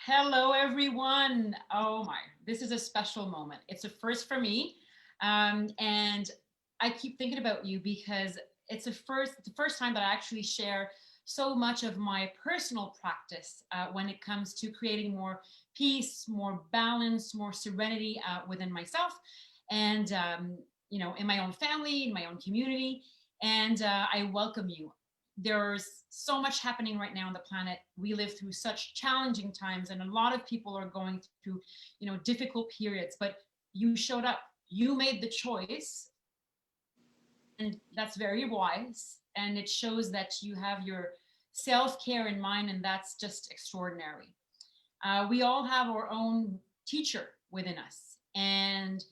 Hello, everyone. Oh my, this is a special moment. It's a first for me. And I keep thinking about you because it's the first time that I actually share so much of my personal practice when it comes to creating more peace, more balance, more serenity within myself and, in my own family, in my own community. And I welcome you. There's so much happening right now on the planet. We live through such challenging times, and a lot of people are going through, difficult periods. But you showed up. You made the choice, and that's very wise. And it shows that you have your self-care in mind, and that's just extraordinary. We all have our own teacher within us, and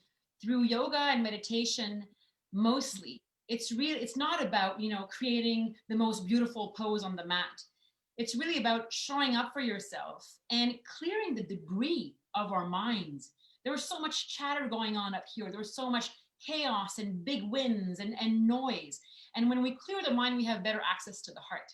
through yoga and meditation, mostly it's not about creating the most beautiful pose on the mat. It's really about showing up for yourself and clearing the debris of our minds. There was so much chatter going on up here. There was so much chaos and big winds and noise. And when we clear the mind, we have better access to the heart.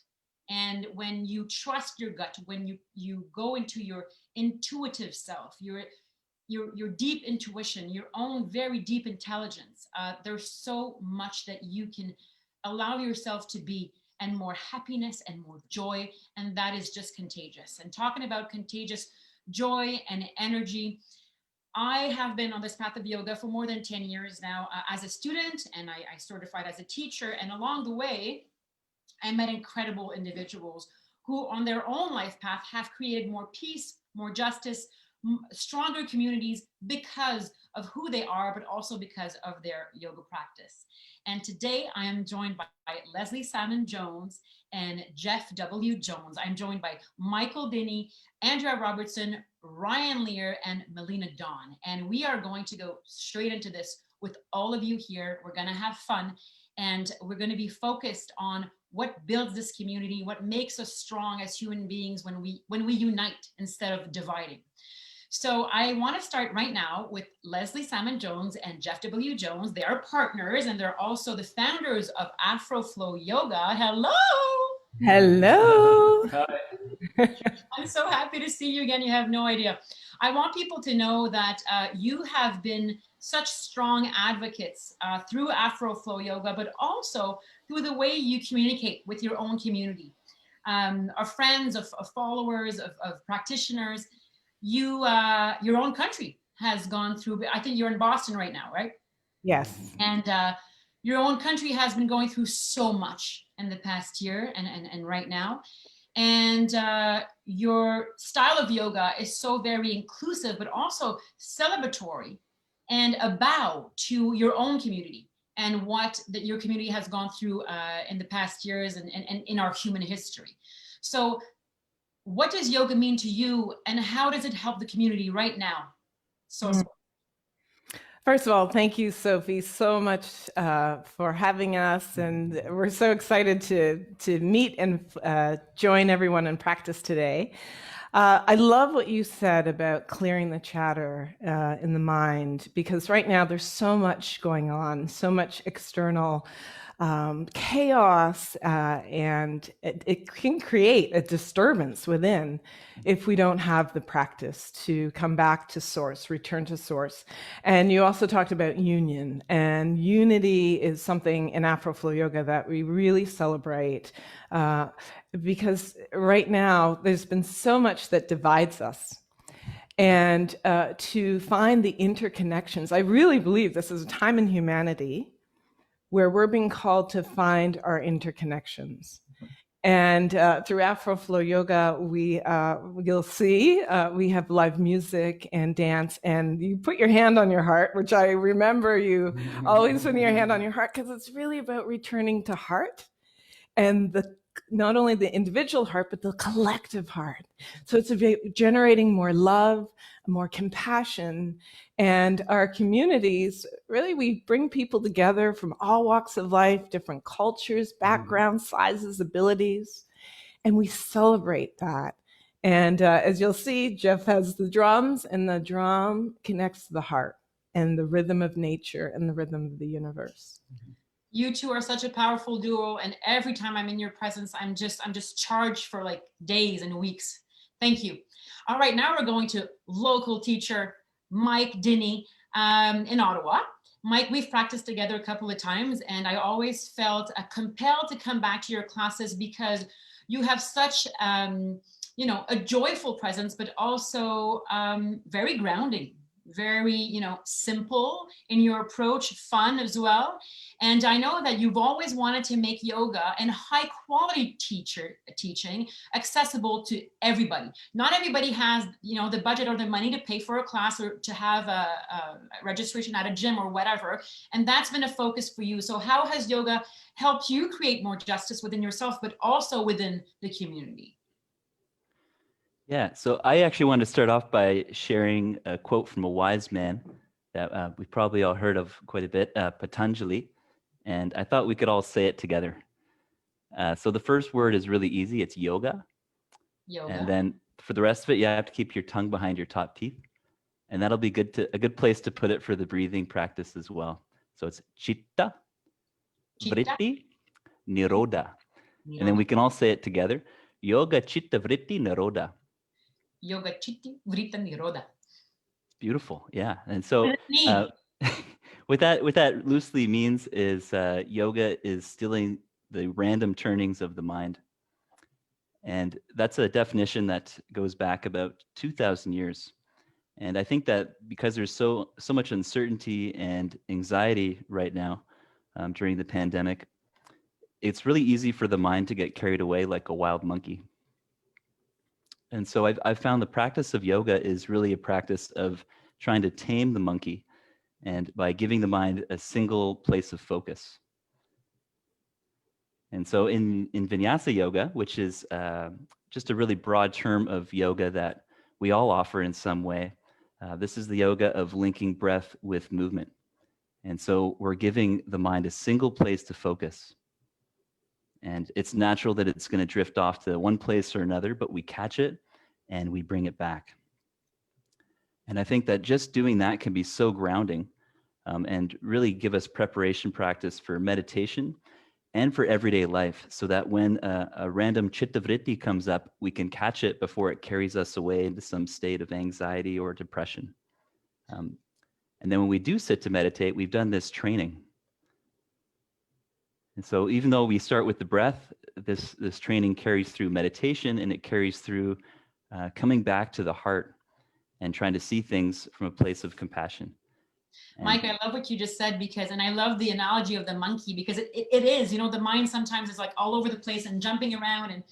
And when you trust your gut, when you go into your intuitive self, your deep intuition, your own very deep intelligence, there's so much that you can allow yourself to be, and more happiness and more joy, and that is just contagious. And talking about contagious joy and energy, I have been on this path of yoga for more than 10 years now as a student, and I certified as a teacher. And along the way, I met incredible individuals who on their own life path have created more peace, more justice, stronger communities because of who they are, but also because of their yoga practice. And today I am joined by Leslie Salmon Jones and Jeff W. Jones. I'm joined by Michael Dinney, Andrea Robertson, Ryan Lear, and Melina Dawn. And we are going to go straight into this with all of you here. We're going to have fun, and we're going to be focused on what builds this community, what makes us strong as human beings when we unite instead of dividing. So I want to start right now with Leslie Salmon Jones and Jeff W. Jones. They are partners, and they're also the founders of Afroflow Yoga. Hello. Hello. Hi. I'm so happy to see you again. You have no idea. I want people to know that you have been such strong advocates through Afroflow Yoga, but also through the way you communicate with your own community, of friends, of followers, of practitioners. Your own country has gone through, I think you're in Boston right now, right? Yes. And your own country has been going through so much in the past year and right now. And your style of yoga is so very inclusive, but also celebratory and a bow to your own community and what that your community has gone through in the past years and in our human history. So what does yoga mean to you, and how does it help the community right now? First of all, thank you, Sophie, so much for having us, and we're so excited to meet and join everyone in practice today. I love what you said about clearing the chatter in the mind, because right now there's so much going on, so much external chaos, and it can create a disturbance within if we don't have the practice to come back to source, return to source. And you also talked about union, and unity is something in Afroflow Yoga that we really celebrate, because right now there's been so much that divides us. And to find the interconnections, I really believe this is a time in humanity where we're being called to find our interconnections. And through Afroflow Yoga, you'll see, we have live music and dance, and you put your hand on your heart, which I remember you always putting your hand on your heart, because it's really about returning to heart, and not only the individual heart, but the collective heart. So it's about generating more love, more compassion, and our communities, really, we bring people together from all walks of life, different cultures, backgrounds, sizes, abilities, and we celebrate that. And as you'll see, Jeff has the drums, and the drum connects to the heart and the rhythm of nature and the rhythm of the universe. You two are such a powerful duo, and every time I'm in your presence, I'm just charged for like days and weeks. Thank you. All right, now we're going to local teacher Mike Dinney in Ottawa. Mike, we've practiced together a couple of times, and I always felt compelled to come back to your classes because you have such, a joyful presence, but also very grounding, very, simple in your approach, fun as well. And I know that you've always wanted to make yoga and high quality teaching accessible to everybody. Not everybody has, the budget or the money to pay for a class or to have a registration at a gym or whatever. And that's been a focus for you. So how has yoga helped you create more justice within yourself, but also within the community? Yeah, so I actually wanted to start off by sharing a quote from a wise man that we've probably all heard of quite a bit, Patanjali, and I thought we could all say it together. So the first word is really easy. It's yoga. Yoga. And then for the rest of it, you have to keep your tongue behind your top teeth. And that'll be a good place to put it for the breathing practice as well. So it's chitta, vritti, nirodha. And then we can all say it together. Yoga, chitta, vritti, nirodha. Yoga, chitta, vritti, nirodha. Beautiful, yeah. And so what that loosely means is yoga is stilling the random turnings of the mind. And that's a definition that goes back about 2,000 years. And I think that because there's so much uncertainty and anxiety right now during the pandemic, it's really easy for the mind to get carried away like a wild monkey. And so I've found the practice of yoga is really a practice of trying to tame the monkey, and by giving the mind a single place of focus. And so in Vinyasa Yoga, which is just a really broad term of yoga that we all offer in some way, this is the yoga of linking breath with movement. And so we're giving the mind a single place to focus. And it's natural that it's going to drift off to one place or another, but we catch it and we bring it back. And I think that just doing that can be so grounding and really give us preparation practice for meditation and for everyday life, so that when a random chitta vritti comes up, we can catch it before it carries us away into some state of anxiety or depression. And then when we do sit to meditate, we've done this training. And so even though we start with the breath, this training carries through meditation, and it carries through coming back to the heart and trying to see things from a place of compassion. Mike, I love what you just said, and I love the analogy of the monkey, because it is, the mind sometimes is like all over the place and jumping around, and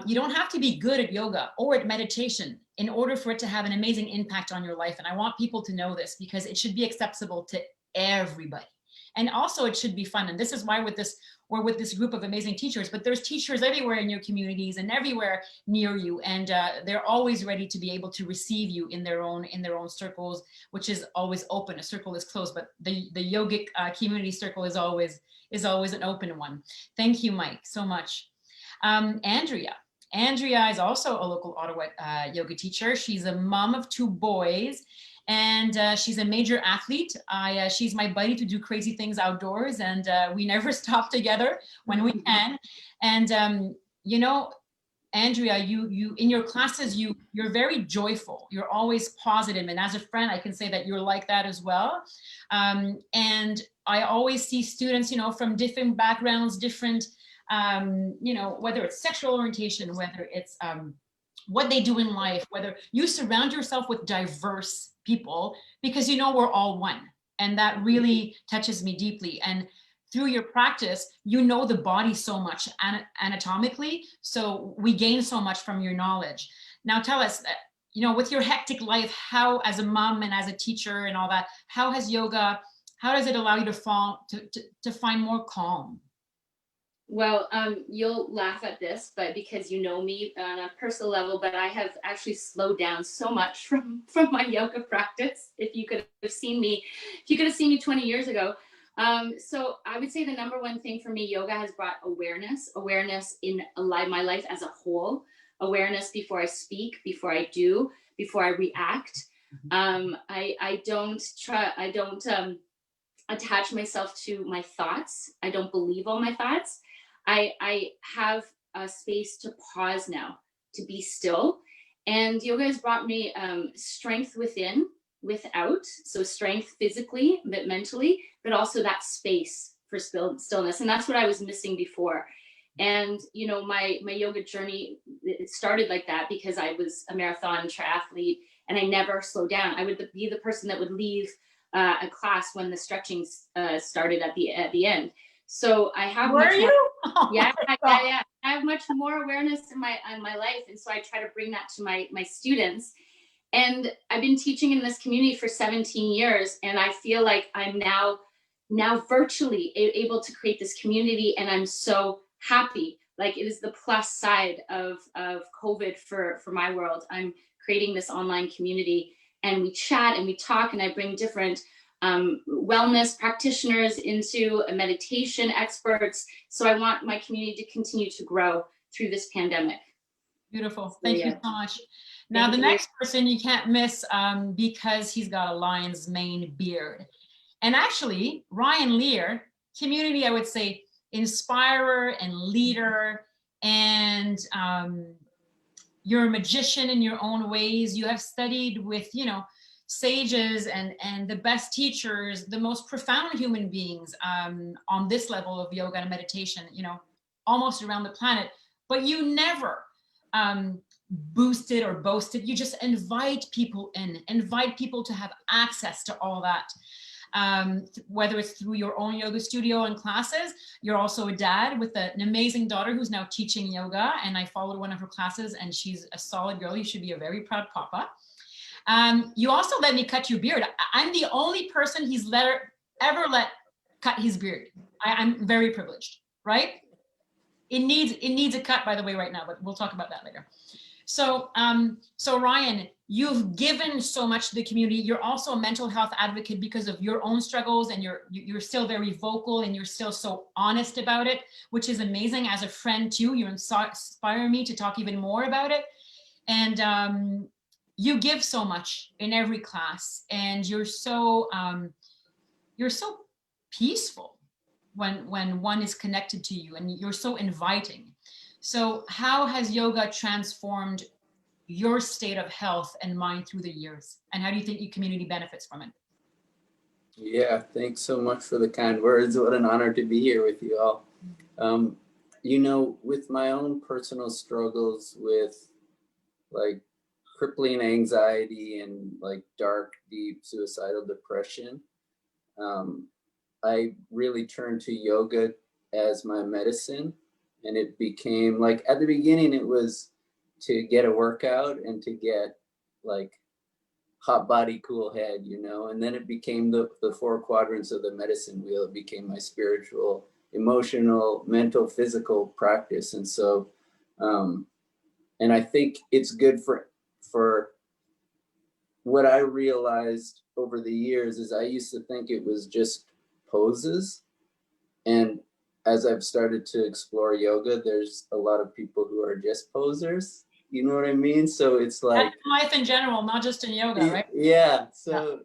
you don't have to be good at yoga or at meditation in order for it to have an amazing impact on your life. And I want people to know this, because it should be accessible to everybody. And also it should be fun. And this is why we're with this group of amazing teachers, but there's teachers everywhere in your communities and everywhere near you. And they're always ready to be able to receive you in their own circles, which is always open. A circle is closed, but the yogic community circle is always an open one. Thank you, Mike, so much. Andrea is also a local Ottawa yoga teacher. She's a mom of 2 boys. And she's a major athlete. She's my buddy to do crazy things outdoors, and we never stop together when we can. And Andrea, you in your classes, you're very joyful. You're always positive, and as a friend, I can say that you're like that as well. And I always see students, from different backgrounds, different, whether it's sexual orientation, whether it's what they do in life, whether you surround yourself with diverse people, because we're all one. And that really touches me deeply. And through your practice, the body so much anatomically, so we gain so much from your knowledge. Now tell us, with your hectic life, how, as a mom and as a teacher and all that, how does it allow you to find more calm? Well, you'll laugh at this, but because you know me on a personal level, but I have actually slowed down so much from my yoga practice. If you could have seen me 20 years ago. So I would say the number one thing for me, yoga has brought awareness in my life as a whole, awareness before I speak, before I do, before I react. I don't attach myself to my thoughts. I don't believe all my thoughts. I have a space to pause now, to be still, And yoga has brought me strength within, without. So strength physically, but mentally, but also that space for stillness. And that's what I was missing before. And, you know, my yoga journey, it started like that because I was a marathon triathlete and I never slowed down. I would be the person that would leave a class when the stretching started at the end. So I have Were much you? more, Oh yeah. my I have much more awareness in my life, and so I try to bring that to my students. And I've been teaching in this community for 17 years, and I feel like I'm now virtually able to create this community, and I'm so happy. Like, it is the plus side of COVID for my world. I'm creating this online community, and we chat and we talk, and I bring different wellness practitioners into meditation experts. So I want my community to continue to grow through this pandemic. Beautiful. Thank you so much. Now, the next person you can't miss because he's got a lion's mane beard. And actually, Ryan Lear, community, I would say, inspirer and leader, and you're a magician in your own ways. You have studied with, you know, sages and the best teachers, the most profound human beings on this level of yoga and meditation, you know, almost around the planet. But you never boosted or boasted. You just invite people in, invite people to have access to all that. Whether it's through your own yoga studio and classes. You're also a dad with an amazing daughter who's now teaching yoga, and I followed one of her classes and she's a solid girl. You should be a very proud papa. You also let me cut your beard. I'm the only person he's ever let cut his beard. I'm very privileged, right? It needs a cut, by the way, right now, but we'll talk about that later. So, so Ryan, you've given so much to the community. You're also a mental health advocate because of your own struggles, and you're still very vocal and you're still so honest about it, which is amazing. As a friend too, you inspire me to talk even more about it. And you give so much in every class, and you're so peaceful when one is connected to you, and you're so inviting. So how has yoga transformed your state of health and mind through the years? And how do you think your community benefits from it? Yeah, thanks so much for the kind words. What an honor to be here with you all. You know, with my own personal struggles with like crippling anxiety and like dark, deep suicidal depression, I really turned to yoga as my medicine. And it became like, at the beginning, it was to get a workout and to get like hot body, cool head, you know, and then it became the 4 quadrants of the medicine wheel. It became my spiritual, emotional, mental, physical practice. And so, and I think it's good for what I realized over the years is I used to think it was just poses. And as I've started to explore yoga, there's a lot of people who are just posers. You know what I mean? So it's like life in general, not just in yoga, right? Yeah. So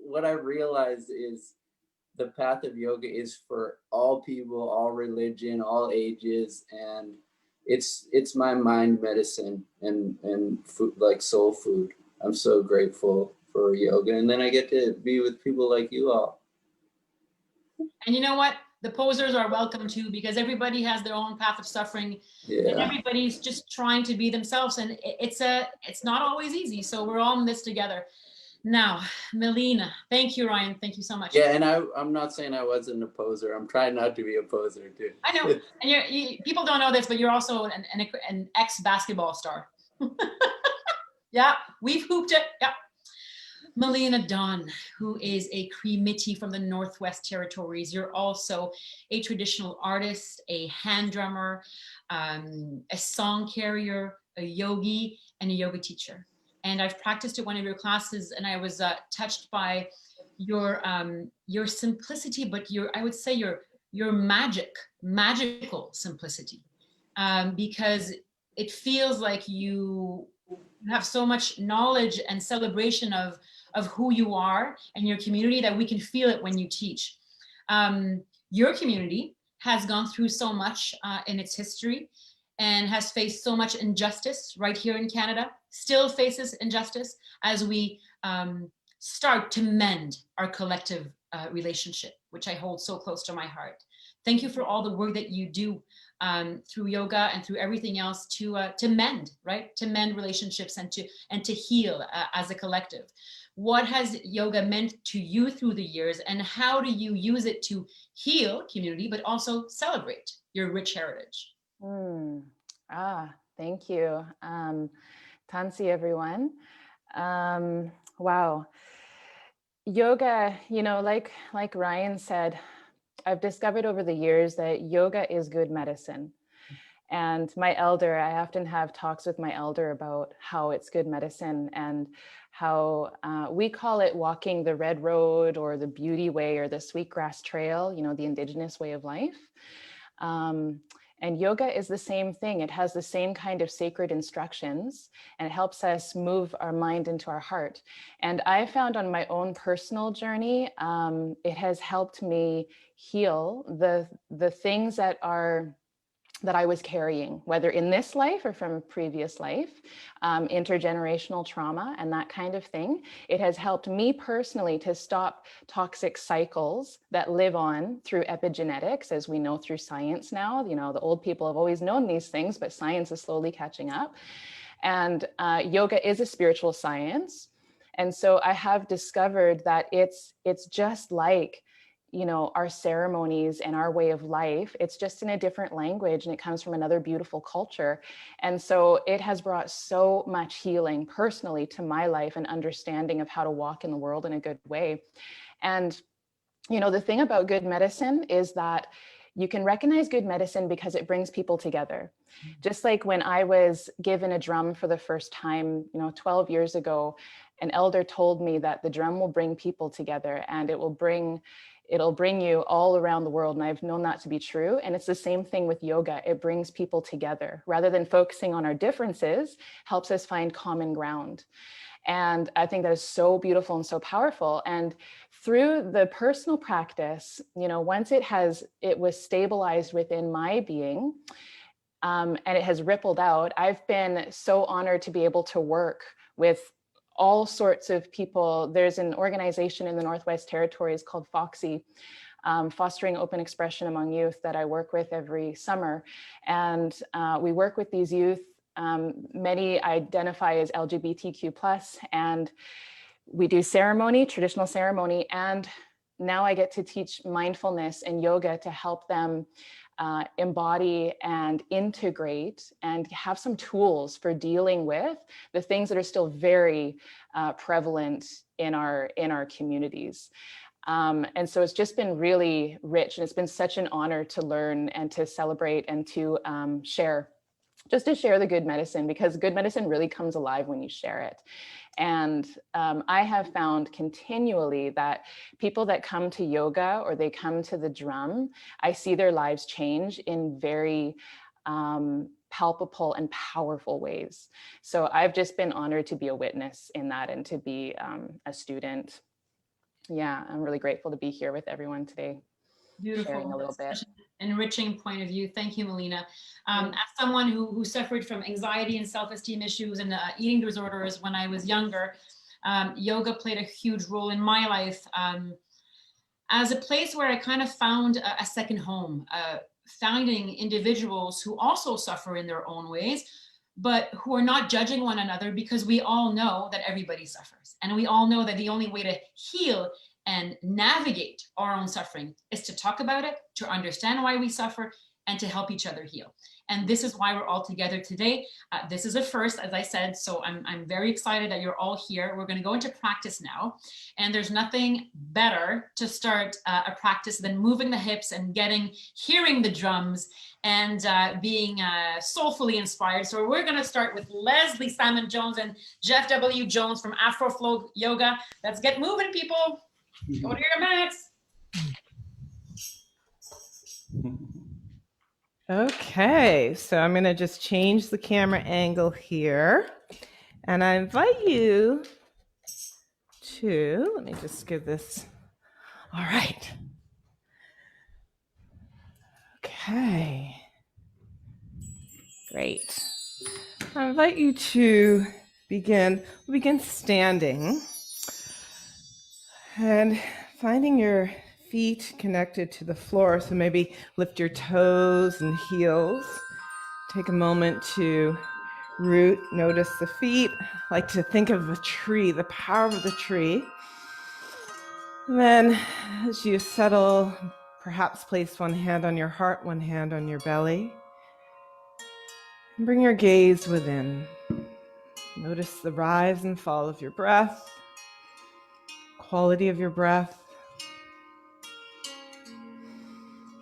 what I realized is the path of yoga is for all people, all religion, all ages, and it's my mind medicine and food, like soul food. I'm so grateful for yoga, and then I get to be with people like you all. And you know what? The posers are welcome too, because everybody has their own path of suffering, and everybody's just trying to be themselves, and it's not always easy. So we're all in this together. Now, Melina, thank you, Ryan. Thank you so much. Yeah, and I'm not saying I wasn't a poser. I'm trying not to be a poser too. I know, and people don't know this, but you're also an ex-basketball star. Yeah, we've hooped it. Yeah. Melina Dunn, who is a Cree Métis from the Northwest Territories. You're also a traditional artist, a hand drummer, a song carrier, a yogi, and a yoga teacher. And I've practiced at one of your classes, and I was touched by your simplicity, but I would say your magical simplicity, because it feels like you have so much knowledge and celebration of who you are and your community that we can feel it when you teach. Your community has gone through so much in its history, and has faced so much injustice right here in Canada, still faces injustice as we start to mend our collective relationship, which I hold so close to my heart. Thank you for all the work that you do through yoga and through everything else to mend, right? To mend relationships and to heal as a collective. What has yoga meant to you through the years, and how do you use it to heal community, but also celebrate your rich heritage? Thank you. Tansi, everyone. Wow. Yoga, you know, like Ryan said, I've discovered over the years that yoga is good medicine. And my elder, I often have talks with my elder about how it's good medicine and how we call it walking the red road or the beauty way or the sweetgrass trail, you know, the indigenous way of life. And yoga is the same thing. It has the same kind of sacred instructions, and it helps us move our mind into our heart. And I found on my own personal journey, it has helped me heal the things that I was carrying, whether in this life or from a previous life, intergenerational trauma and that kind of thing. It has helped me personally to stop toxic cycles that live on through epigenetics, as we know through science now. You know, the old people have always known these things, but science is slowly catching up. And yoga is a spiritual science. And so I have discovered that it's just like, you know, our ceremonies and our way of life. It's just in a different language, and it comes from another beautiful culture. And so it has brought so much healing personally to my life and understanding of how to walk in the world in a good way. And, you know, the thing about good medicine is that you can recognize good medicine because it brings people together. Just like when I was given a drum for the first time, you know, 12 years ago, an elder told me that the drum will bring people together, and it'll bring you all around the world. And I've known that to be true. And it's the same thing with yoga. It brings people together rather than focusing on our differences, helps us find common ground. And I think that is so beautiful and so powerful. And through the personal practice, you know, once it was stabilized within my being, and it has rippled out, I've been so honored to be able to work with all sorts of people. There's an organization in the Northwest Territories called FOXY, Fostering Open Expression Among Youth, that I work with every summer. And we work with these youth. Many identify as LGBTQ+, and we do ceremony, traditional ceremony. And now I get to teach mindfulness and yoga to help them embody and integrate and have some tools for dealing with the things that are still very prevalent in our communities. And so it's just been really rich, and it's been such an honor to learn and to celebrate and to share the good medicine, because good medicine really comes alive when you share it. And I have found continually that people that come to yoga or they come to the drum, I see their lives change in very palpable and powerful ways. So I've just been honored to be a witness in that and to be a student. Yeah, I'm really grateful to be here with everyone today. Beautiful. Sharing a little bit. Such an enriching point of view. Thank you, Melina. As someone who suffered from anxiety and self-esteem issues and eating disorders when I was younger, yoga played a huge role in my life as a place where I kind of found a second home, finding individuals who also suffer in their own ways, but who are not judging one another, because we all know that everybody suffers. And we all know that the only way to heal and navigate our own suffering is to talk about it, to understand why we suffer, and to help each other heal. And this is why we're all together today. This is a first, as I said, so I'm very excited that you're all here. We're going to go into practice now. And there's nothing better to start a practice than moving the hips and hearing the drums and being soulfully inspired. So we're going to start with Leslie Salmon Jones and Jeff W. Jones from Afroflow Yoga. Let's get moving, people. Go to your mats. Okay, so I'm going to just change the camera angle here. And I invite you to, let me just give this, all right. Okay. Great. I invite you to begin standing and finding your feet connected to the floor. So maybe lift your toes and heels. Take a moment to root, notice the feet. I like to think of a tree, the power of the tree. And then as you settle, perhaps place one hand on your heart, one hand on your belly. And bring your gaze within. Notice the rise and fall of your breath, quality of your breath.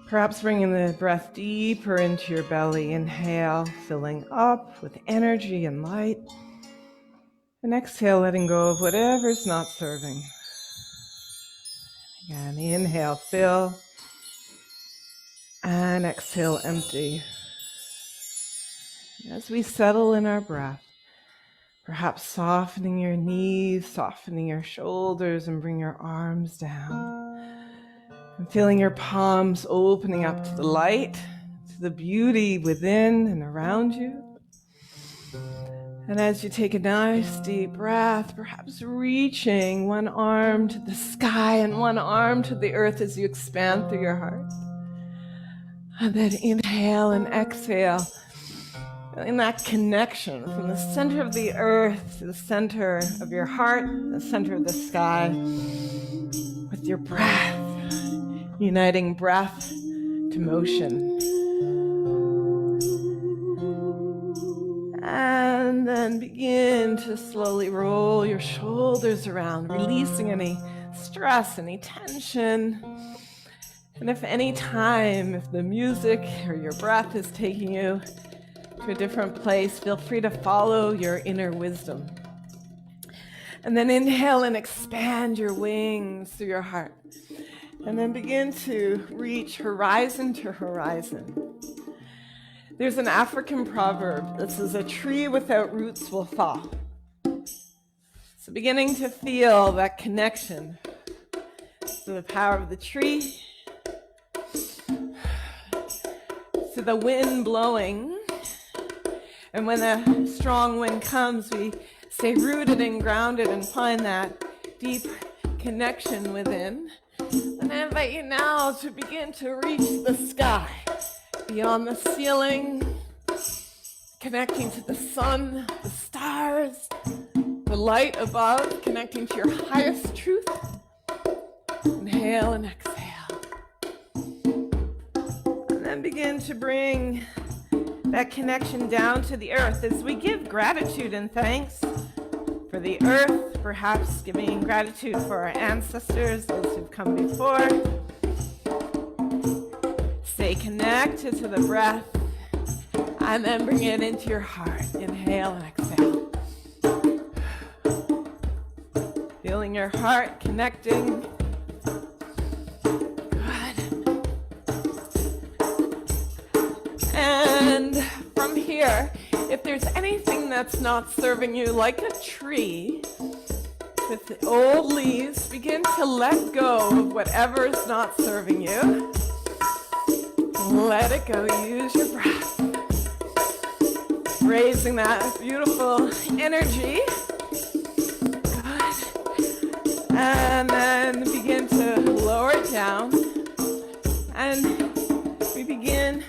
Perhaps bringing the breath deeper into your belly. Inhale, filling up with energy and light. And exhale, letting go of whatever's not serving. Again, inhale, fill. And exhale, empty. As we settle in our breath, perhaps softening your knees, softening your shoulders, and bring your arms down. And feeling your palms opening up to the light, to the beauty within and around you. And as you take a nice deep breath, perhaps reaching one arm to the sky and one arm to the earth as you expand through your heart. And then inhale and exhale. In that connection from the center of the earth to the center of your heart, the center of the sky, with your breath, uniting breath to motion. And then begin to slowly roll your shoulders around, releasing any stress, any tension. And if the music or your breath is taking you to a different place, feel free to follow your inner wisdom. And then inhale and expand your wings through your heart. And then begin to reach horizon to horizon. There's an African proverb that says, "A tree without roots will fall." So beginning to feel that connection to the power of the tree, to the wind blowing. And when a strong wind comes, we stay rooted and grounded and find that deep connection within. And I invite you now to begin to reach the sky, beyond the ceiling, connecting to the sun, the stars, the light above, connecting to your highest truth. Inhale and exhale. And then begin to bring that connection down to the earth as we give gratitude and thanks for the earth, perhaps giving gratitude for our ancestors, those who've come before. Stay connected to the breath and then bring it into your heart. Inhale and exhale. Feeling your heart connecting. And from here, if there's anything that's not serving you, like a tree with the old leaves, begin to let go of whatever's not serving you. Let it go. Use your breath. Raising that beautiful energy. Good. And then begin to lower it down. And we begin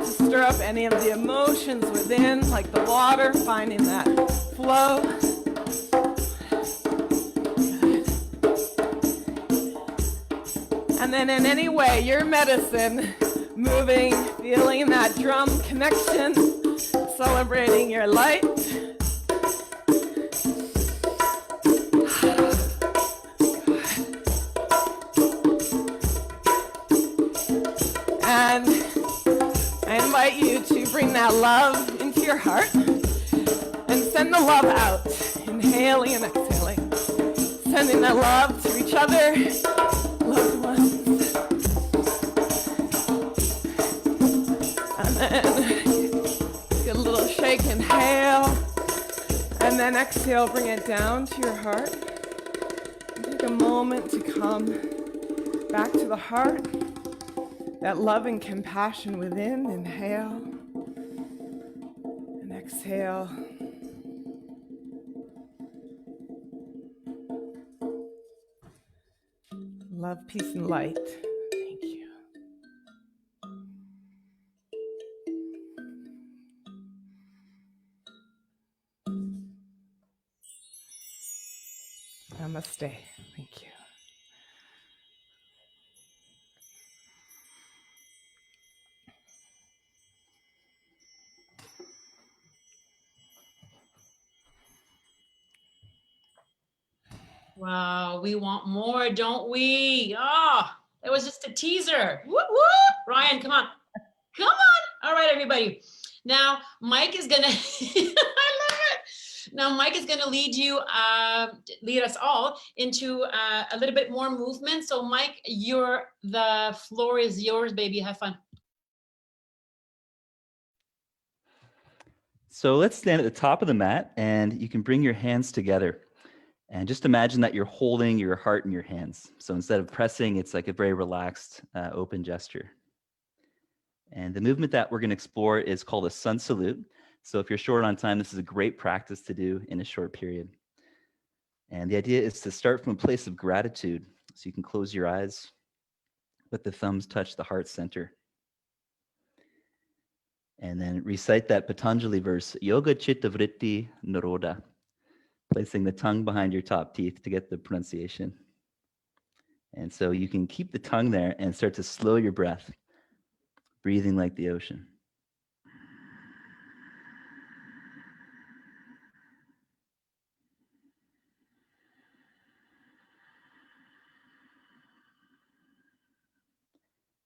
stir up any of the emotions within, like the water, finding that flow. Good. And then in any way, your medicine, moving, feeling that drum connection, celebrating your light. And I invite you to bring that love into your heart and send the love out, inhaling and exhaling, sending that love to each other, loved ones. And then get a little shake, inhale, and then exhale, bring it down to your heart. And take a moment to come back to the heart. That love and compassion within, inhale. exhale. Love, peace, and light. Thank you. Namaste. Thank you. Wow, we want more, don't we? Oh, it was just a teaser. Whoop, whoop. Ryan, come on. Come on. All right, everybody. Now, Mike is going to, I love it. Now, Mike is going to lead us all into a little bit more movement. So, Mike, the floor is yours, baby. Have fun. So let's stand at the top of the mat, and you can bring your hands together. And just imagine that you're holding your heart in your hands. So instead of pressing, it's like a very relaxed, open gesture. And the movement that we're going to explore is called a sun salute. So if you're short on time, this is a great practice to do in a short period. And the idea is to start from a place of gratitude. So you can close your eyes, let the thumbs touch the heart center. And then recite that Patanjali verse, Yoga Chitta Vritti Nirodha, placing the tongue behind your top teeth to get the pronunciation. And so you can keep the tongue there and start to slow your breath, breathing like the ocean.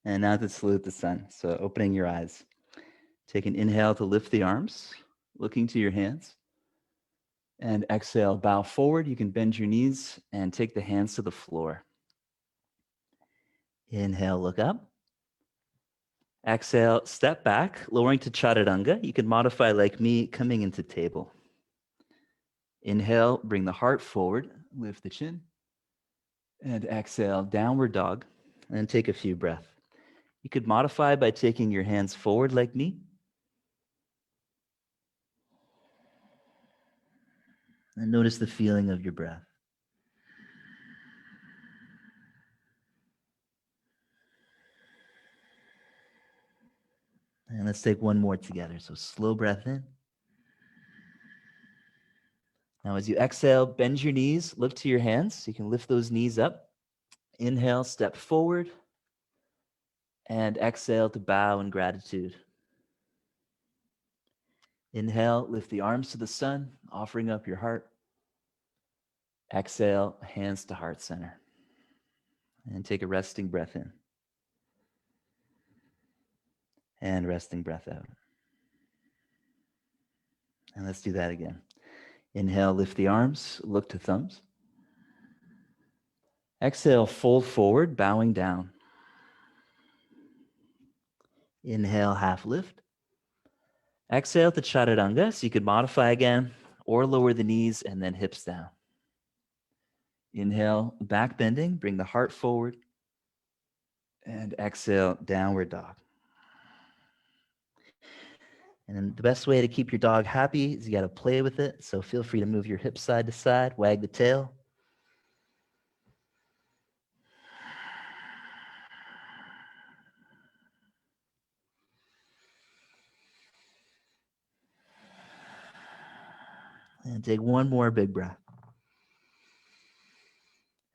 And now to salute the sun. So opening your eyes. Take an inhale to lift the arms, looking to your hands. And exhale, bow forward. You can bend your knees and take the hands to the floor. Inhale, look up. Exhale, step back, lowering to chaturanga. You can modify like me, coming into table. Inhale, bring the heart forward, lift the chin. And exhale, downward dog, and take a few breaths. You could modify by taking your hands forward like me. And notice the feeling of your breath. And let's take one more together. So slow breath in. Now as you exhale, bend your knees, look to your hands. So you can lift those knees up. Inhale, step forward. And exhale to bow in gratitude. Inhale, lift the arms to the sun, offering up your heart. Exhale, hands to heart center. And take a resting breath in. And resting breath out. And let's do that again. Inhale, lift the arms, look to thumbs. Exhale, fold forward, bowing down. Inhale, half lift. Exhale to chaturanga, so you could modify again, or lower the knees and then hips down. Inhale, back bending, bring the heart forward. And exhale, downward dog. And then the best way to keep your dog happy is you got to play with it. So feel free to move your hips side to side, wag the tail. And take one more big breath.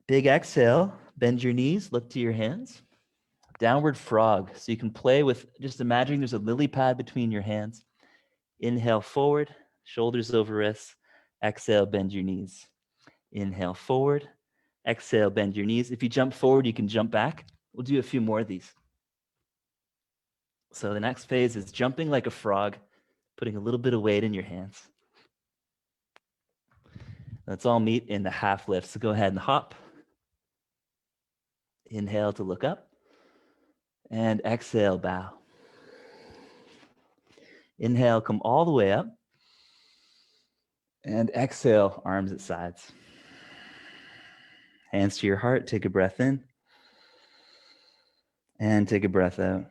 Big exhale, bend your knees, look to your hands. Downward frog. So you can play with just imagining there's a lily pad between your hands. Inhale forward, shoulders over wrists. Exhale, bend your knees. Inhale forward. Exhale, bend your knees. If you jump forward, you can jump back. We'll do a few more of these. So the next phase is jumping like a frog, putting a little bit of weight in your hands. Let's all meet in the half lift. So go ahead and hop. Inhale to look up. And exhale, bow. Inhale, come all the way up. And exhale, arms at sides. Hands to your heart, take a breath in. And take a breath out.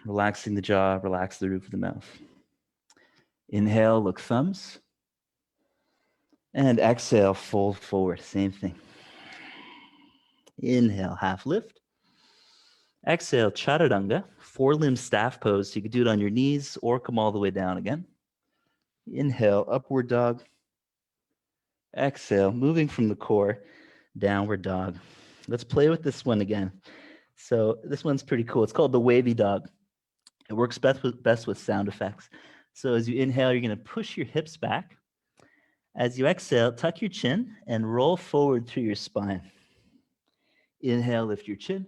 Relaxing the jaw, relax the roof of the mouth. Inhale, look thumbs. And exhale, fold forward, same thing. Inhale, half lift. Exhale, chaturanga, four-limb staff pose. So you could do it on your knees or come all the way down again. Inhale, upward dog. Exhale, moving from the core, downward dog. Let's play with this one again. So this one's pretty cool. It's called the Wavy Dog. It works best with sound effects. So as you inhale, you're going to push your hips back. As you exhale, tuck your chin and roll forward through your spine. Inhale, lift your chin,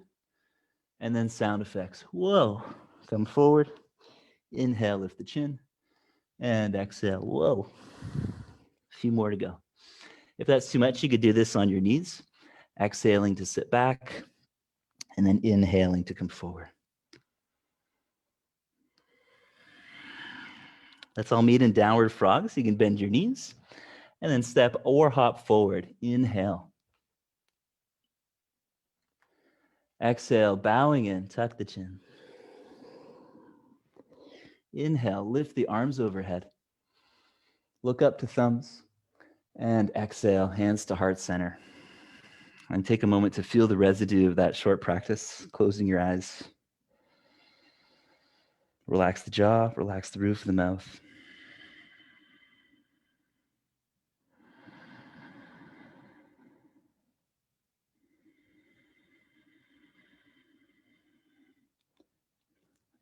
and then sound effects. Whoa, come forward. Inhale, lift the chin, and exhale. Whoa, a few more to go. If that's too much, you could do this on your knees, exhaling to sit back, and then inhaling to come forward. Let's all meet in downward frog, so you can bend your knees, and then step or hop forward. Inhale. Exhale, bowing in, tuck the chin. Inhale, lift the arms overhead. Look up to thumbs. And exhale, hands to heart center. And take a moment to feel the residue of that short practice, closing your eyes. Relax the jaw, relax the roof of the mouth.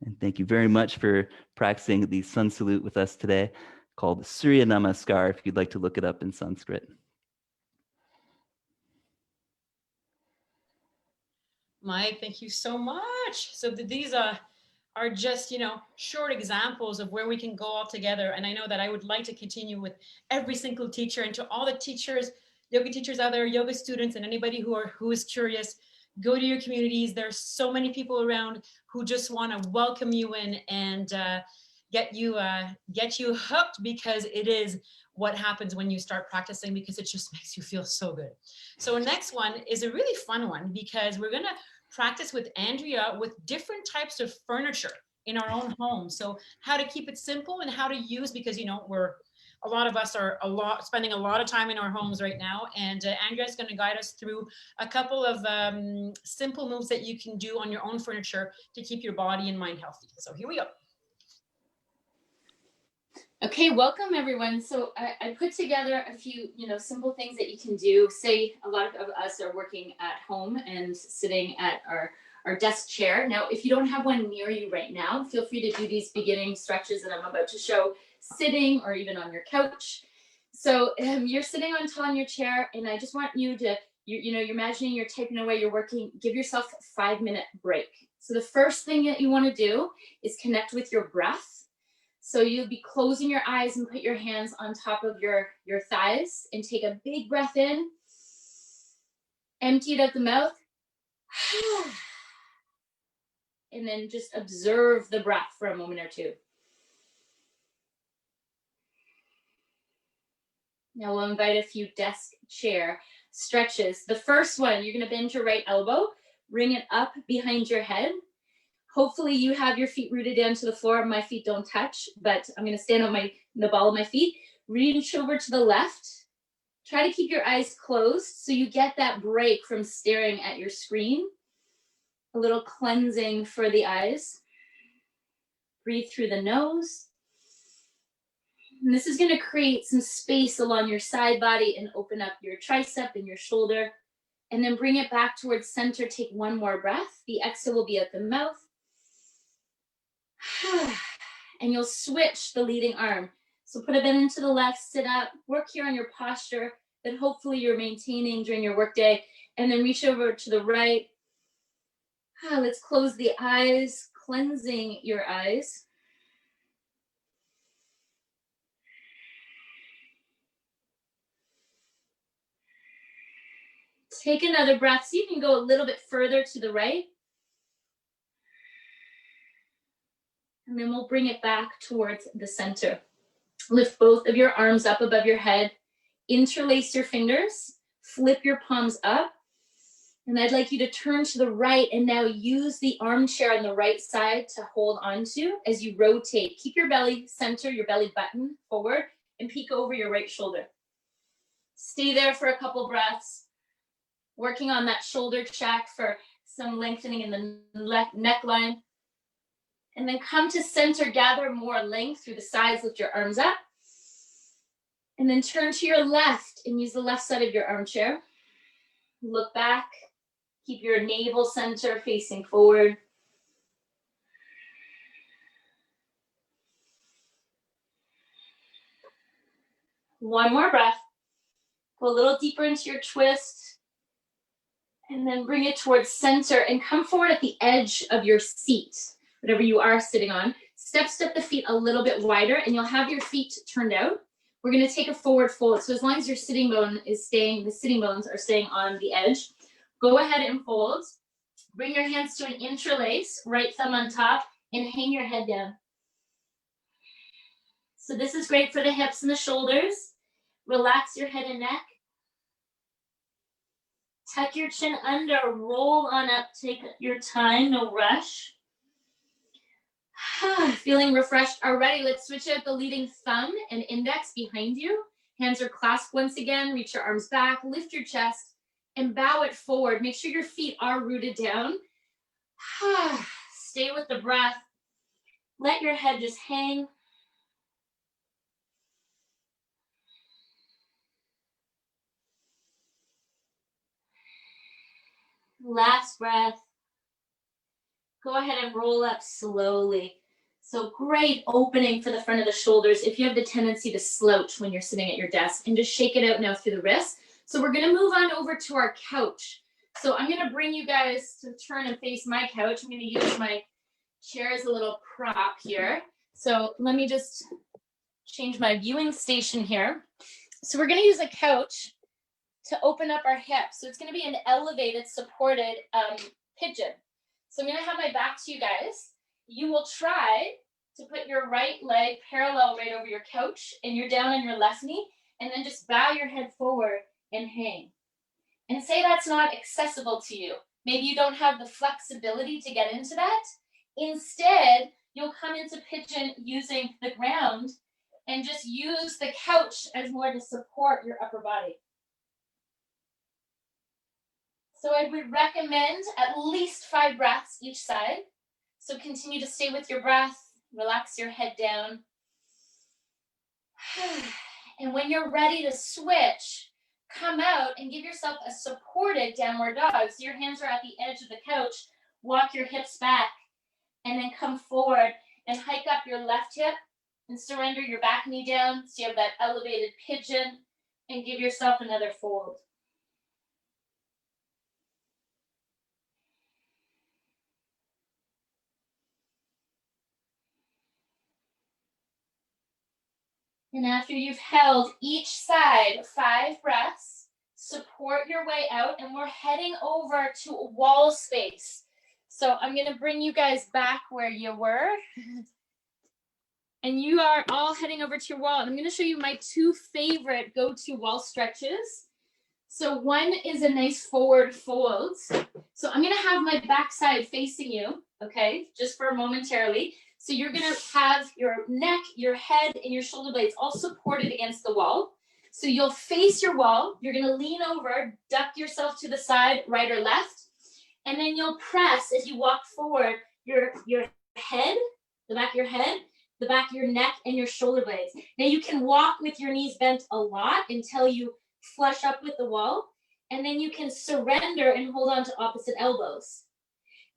And thank you very much for practicing the sun salute with us today, called Surya Namaskar, if you'd like to look it up in Sanskrit. Mike, thank you so much. So these are just, short examples of where we can go all together. And I know that I would like to continue with every single teacher, and to all the teachers, yoga teachers out there, yoga students, and anybody who is curious, go to your communities. There's so many people around who just want to welcome you in and get you hooked, because it is what happens when you start practicing, because it just makes you feel so good. So next one is a really fun one, because we're going to practice with Andrea with different types of furniture in our own home. So how to keep it simple and how to use, because a lot of us are spending a lot of time in our homes right now, and Andrea is going to guide us through a couple of simple moves that you can do on your own furniture to keep your body and mind healthy. So here we go. Okay, welcome everyone. So I put together a few, simple things that you can do. Say a lot of us are working at home and sitting at our desk chair. Now, if you don't have one near you right now, feel free to do these beginning stretches that I'm about to show, sitting or even on your couch. So you're sitting on your chair, and I just want you to, you're imagining you're typing away, you're working, give yourself a 5-minute break. So the first thing that you want to do is connect with your breath. So you'll be closing your eyes and put your hands on top of your thighs and take a big breath in. Empty it out the mouth. And then just observe the breath for a moment or two. Now we'll invite a few desk chair stretches. The first one, you're going to bend your right elbow, bring it up behind your head. Hopefully you have your feet rooted down to the floor. My feet don't touch, but I'm going to stand on the ball of my feet. Reach over to the left. Try to keep your eyes closed so you get that break from staring at your screen. A little cleansing for the eyes. Breathe through the nose. And this is going to create some space along your side body and open up your tricep and your shoulder. And then bring it back towards center. Take one more breath. The exhale will be at the mouth. And you'll switch the leading arm. So put a bend into the left, sit up, work here on your posture that hopefully you're maintaining during your workday, and then reach over to the right. Let's close the eyes, cleansing your eyes. Take another breath. So you can go a little bit further to the right. And then we'll bring it back towards the center. Lift both of your arms up above your head. Interlace your fingers. Flip your palms up. And I'd like you to turn to the right and now use the armchair on the right side to hold onto as you rotate. Keep your belly center, your belly button forward, and peek over your right shoulder. Stay there for a couple breaths, working on that shoulder check for some lengthening in the neckline. And then come to center, gather more length through the sides, lift your arms up. And then turn to your left and use the left side of your armchair. Look back. Keep your navel center facing forward. One more breath. Go a little deeper into your twist. And then bring it towards center and come forward at the edge of your seat, whatever you are sitting on. Step the feet a little bit wider and you'll have your feet turned out. We're going to take a forward fold. So as long as your sitting bone is staying, the sitting bones are staying on the edge, go ahead and fold. Bring your hands to an interlace, right thumb on top, and hang your head down. So this is great for the hips and the shoulders. Relax your head and neck. Tuck your chin under, roll on up, take your time, no rush. Feeling refreshed already, let's switch out the leading thumb and index behind you. Hands are clasped once again, reach your arms back, lift your chest, and bow it forward. Make sure your feet are rooted down. Stay with the breath. Let your head just hang. Last breath. Go ahead and roll up slowly. So great opening for the front of the shoulders if you have the tendency to slouch when you're sitting at your desk, and just shake it out now through the wrists. So we're gonna move on over to our couch. So I'm gonna bring you guys to turn and face my couch. I'm gonna use my chair as a little prop here. So let me just change my viewing station here. So we're gonna use a couch to open up our hips. So it's gonna be an elevated, supported pigeon. So I'm gonna have my back to you guys. You will try to put your right leg parallel right over your couch, and you're down on your left knee, and then just bow your head forward and hang. And say that's not accessible to you. Maybe you don't have the flexibility to get into that. Instead, you'll come into pigeon using the ground and just use the couch as more to support your upper body. So I would recommend at least 5 breaths each side. So continue to stay with your breath, relax your head down. And when you're ready to switch, come out and give yourself a supported downward dog. So your hands are at the edge of the couch, walk your hips back, and then come forward and hike up your left hip and surrender your back knee down so you have that elevated pigeon, and give yourself another fold. And after you've held each side 5 breaths, support your way out, and we're heading over to a wall space. So I'm going to bring you guys back where you were. And you are all heading over to your wall. And I'm going to show you my 2 favorite go-to wall stretches. So one is a nice forward fold. So I'm going to have my backside facing you, okay, just for momentarily. So you're going to have your neck, your head, and your shoulder blades all supported against the wall. So you'll face your wall. You're going to lean over, duck yourself to the side, right or left. And then you'll press as you walk forward your head, the back of your head, the back of your neck, and your shoulder blades. Now you can walk with your knees bent a lot until you flush up with the wall. And then you can surrender and hold on to opposite elbows.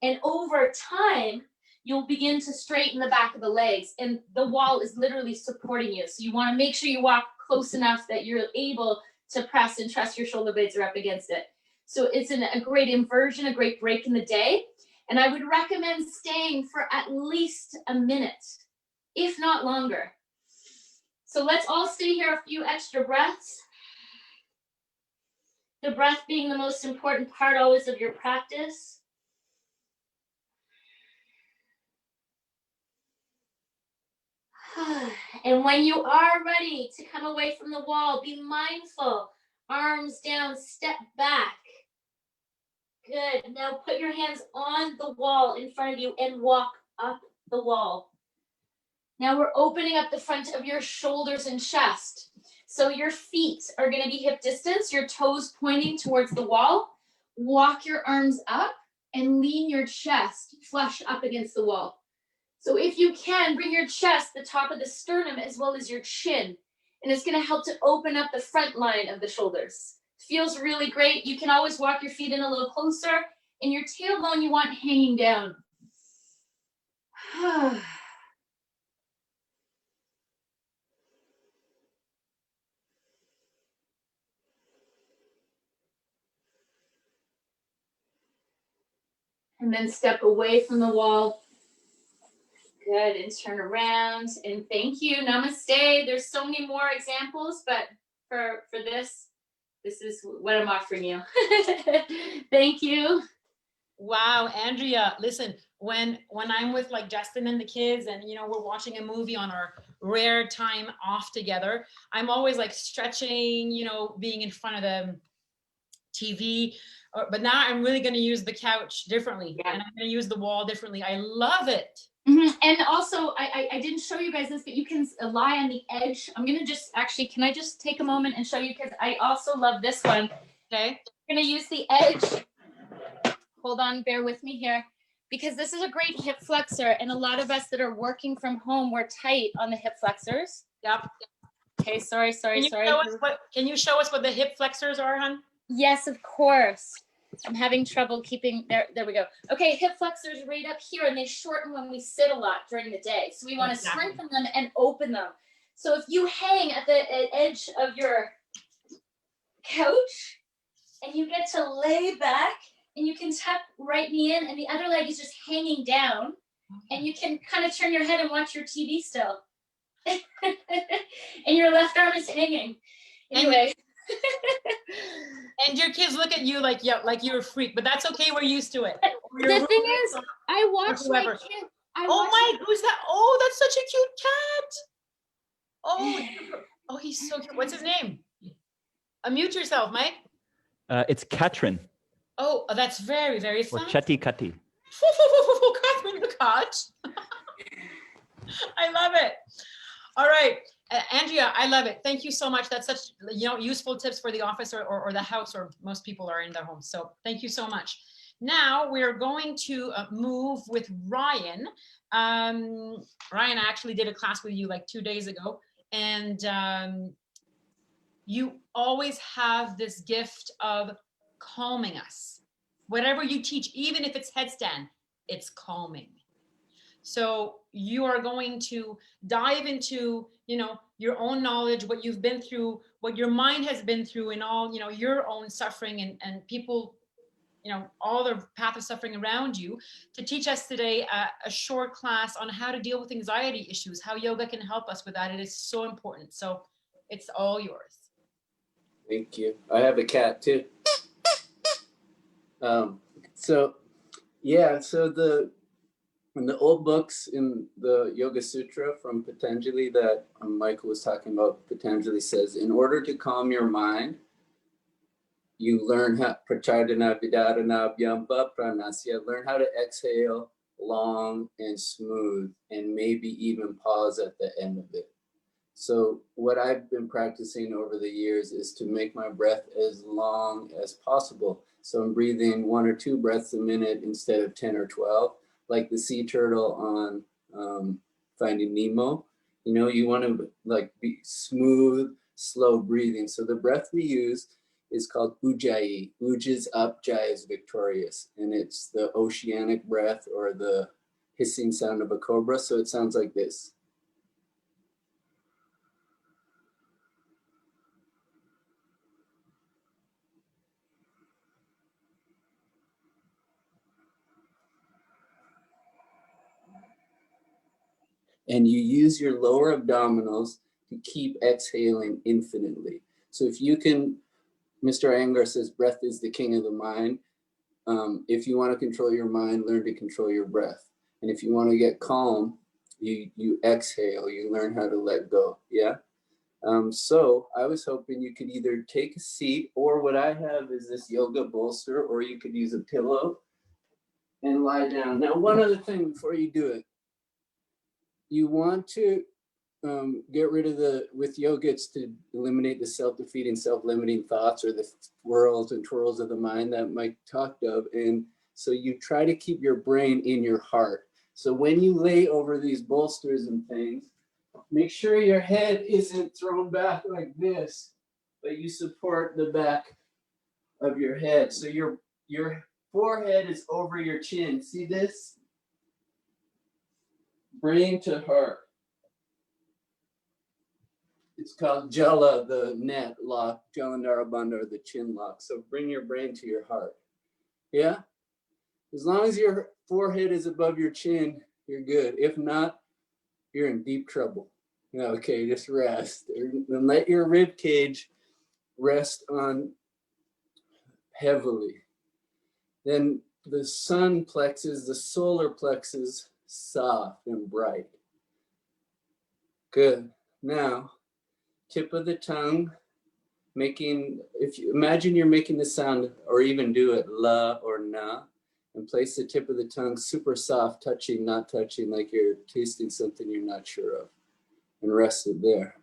And over time, you'll begin to straighten the back of the legs, and the wall is literally supporting you. So you want to make sure you walk close enough that you're able to press and trust your shoulder blades are up against it. So it's a great inversion, a great break in the day. And I would recommend staying for at least a minute, if not longer. So let's all stay here a few extra breaths. The breath being the most important part always of your practice. And when you are ready to come away from the wall, be mindful. Arms down, step back. Good. Now put your hands on the wall in front of you and walk up the wall. Now we're opening up the front of your shoulders and chest. So your feet are going to be hip distance, your toes pointing towards the wall. Walk your arms up and lean your chest flush up against the wall. So if you can, bring your chest, the top of the sternum, as well as your chin. And it's going to help to open up the front line of the shoulders. Feels really great. You can always walk your feet in a little closer, and your tailbone you want hanging down. And then step away from the wall. Good, and turn around, and thank you. Namaste. There's so many more examples, but for this is what I'm offering you. Thank you. Wow, Andrea, listen, when I'm with like Justin and the kids and, you know, we're watching a movie on our rare time off together, I'm always like stretching, you know, being in front of the TV, but now I'm really going to use the couch differently, and I'm going to use the wall differently. I love it. Mm-hmm. And also, I didn't show you guys this, but you can lie on the edge. I'm going to just actually, can I just take a moment and show you, because I also love this one. Okay. I'm going to use the edge. Hold on, bear with me here, because this is a great hip flexor, and a lot of us that are working from home, we're tight on the hip flexors. Yep. Okay, sorry. Can you show us what the hip flexors are, hon? Yes, of course. I'm having trouble keeping, there we go. Okay, hip flexors right up here, and they shorten when we sit a lot during the day. So we want to strengthen them and open them. So if you hang at the edge of your couch and you get to lay back, and you can tuck right knee in, and the other leg is just hanging down, and you can kind of turn your head and watch your TV still. And your left arm is hanging. Anyway. And your kids look at you like, yeah, like you're a freak, but that's okay. We're used to it. The thing is, I watch my kid. Who's that? Oh, that's such a cute cat. Oh, he's so cute. What's his name? Unmute yourself, Mike. It's Katrin. Oh, that's very, very fun. Or Chetty Cutty. Catherine the cat. I love it. All right, Andrea, I love it. Thank you so much. That's such, you know, useful tips for the office or the house, or most people are in their homes. So thank you so much. Now we're going to move with Ryan. Ryan, I actually did a class with you like 2 days ago, and you always have this gift of calming us. Whatever you teach, even if it's headstand, it's calming. So you are going to dive into, you know, your own knowledge, what you've been through, what your mind has been through, and all, you know, your own suffering and people, you know, all the path of suffering around you, to teach us today a short class on how to deal with anxiety issues, how yoga can help us with that. It is so important. So it's all yours. Thank you. I have a cat too. So in the old books in the Yoga Sutra from Patanjali that Michael was talking about, Patanjali says, in order to calm your mind, you learn how prachardana vidarana vyampa pranasya, learn how to exhale long and smooth, and maybe even pause at the end of it. So what I've been practicing over the years is to make my breath as long as possible. So I'm breathing 1 or 2 breaths a minute instead of 10 or 12, like the sea turtle on Finding Nemo. You know, you want to like be smooth, slow breathing. So the breath we use is called Ujjayi. Uj is up, Jai is victorious. And it's the oceanic breath, or the hissing sound of a cobra. So it sounds like this. And you use your lower abdominals to keep exhaling infinitely. So if you can, Mr. Angar says breath is the king of the mind. If you want to control your mind, learn to control your breath. And if you want to get calm, you exhale, you learn how to let go, yeah? So I was hoping you could either take a seat, or what I have is this yoga bolster, or you could use a pillow and lie down. Now, one other thing before you do it, you want to get rid of with yoga, it's to eliminate the self-defeating, self-limiting thoughts or the whirls and twirls of the mind that Mike talked of. And so you try to keep your brain in your heart. So when you lay over these bolsters and things, make sure your head isn't thrown back like this, but you support the back of your head. So your forehead is over your chin. See this? Brain to heart. It's called Jala, the net lock, Jalandhara Bandha, or the chin lock. So bring your brain to your heart. Yeah? As long as your forehead is above your chin, you're good. If not, you're in deep trouble. Okay, just rest. And let your rib cage rest on heavily. Then the sun plexus, the solar plexus, soft and bright. Good. Now, tip of the tongue, imagine you're making the sound, or even do it la or na, and place the tip of the tongue super soft, touching, not touching, like you're tasting something you're not sure of, and rest it there.